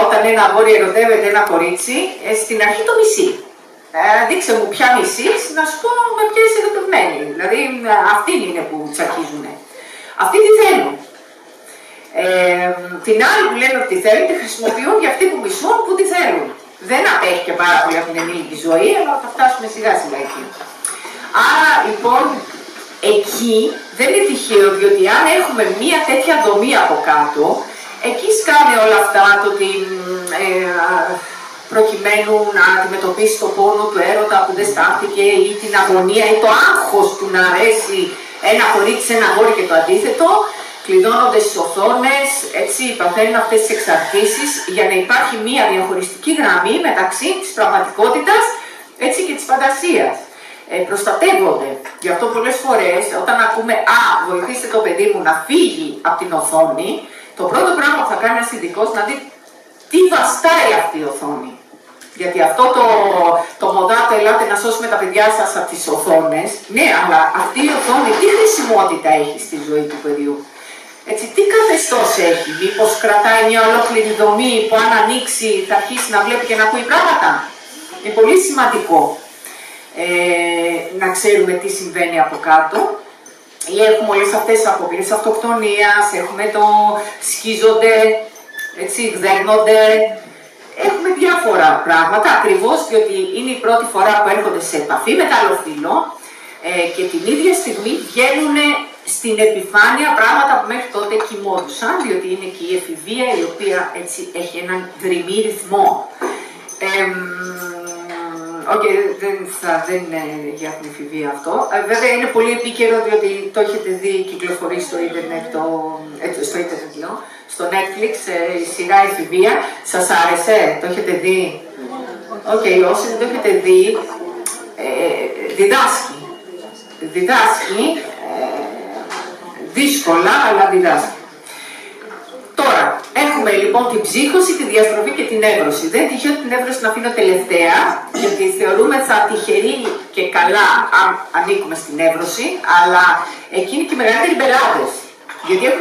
Όταν ένα αγόρι ερωτεύεται ένα κορίτσι, στην αρχή το μισεί. Δείξε μου ποια μισείς, να σου πω με ποια είσαι ερωτευμένη. Δηλαδή αυτοί είναι που τσακίζουν. Αυτοί τι θέλουν. Την άλλη που λένε ότι θέλουν, τη χρησιμοποιούν για αυτοί που μισούν που τη θέλουν. Δεν απέχει και πάρα πολύ από την ενήλικη ζωή, αλλά θα φτάσουμε σιγά σιγά εκεί. Άρα λοιπόν, εκεί δεν είναι τυχαίο, διότι αν έχουμε μία τέτοια δομή από κάτω, εκεί σκάνε όλα αυτά, το ότι προκειμένου να αντιμετωπίσει το πόνο του έρωτα που δεν στάθηκε ή την αγωνία ή το άγχος του να αρέσει ένα κορίτσι σε ένα αγόρι και το αντίθετο, κλειδώνονται στις οθόνες, έτσι παθαίνουν αυτές τις εξαρτήσεις για να υπάρχει μία διαχωριστική γραμμή μεταξύ της πραγματικότητας έτσι, και της φαντασίας. Προστατεύονται. Γι' αυτό πολλές φορές όταν ακούμε βοηθήστε το παιδί μου να φύγει από την οθόνη, το πρώτο πράγμα που θα κάνει ένας ειδικός να δει τι βαστάει αυτή η οθόνη. Γιατί αυτό το μοντάτο ελάτε να σώσουμε τα παιδιά σας από τις οθόνες, ναι, αλλά αυτή η οθόνη τι χρησιμότητα έχει στη ζωή του παιδιού. Έτσι, τι καθεστώς έχει, μήπως κρατάει μια ολόκληρη δομή που αν ανοίξει θα αρχίσει να βλέπει και να ακούει πράγματα. Είναι πολύ σημαντικό να ξέρουμε τι συμβαίνει από κάτω. Ή έχουμε όλες αυτές τις απόπειρες αυτοκτονίας, έχουμε το σκίζονται, έτσι, γδέρνονται. Έχουμε διάφορα πράγματα, ακριβώς διότι είναι η πρώτη φορά που έρχονται σε επαφή με το άλλο φύλο και την ίδια στιγμή βγαίνουν στην επιφάνεια πράγματα που μέχρι τότε κοιμόντουσαν, διότι είναι και η εφηβεία η οποία έτσι έχει έναν δρυμή ρυθμό. Δεν είναι για την εφηβεία αυτό. Βέβαια είναι πολύ επίκαιρο διότι το έχετε δει κυκλοφορεί στο ίντερνετ, στο Netflix, η σειρά εφηβεία. Σας άρεσε, το έχετε δει? Όσοι δεν το έχετε δει, διδάσκει, δύσκολα αλλά διδάσκει. Τώρα, έχουμε λοιπόν την ψύχωση, τη διαστροφή και την εύρωση. Δεν τυχαίο την εύρωση να αφήνω τελευταία, γιατί θεωρούμε θα τυχεροί και καλά αν ανήκουμε στην εύρωση, αλλά εκείνοι και οι μεγαλύτεροι μπελάδες. Γιατί έχουμε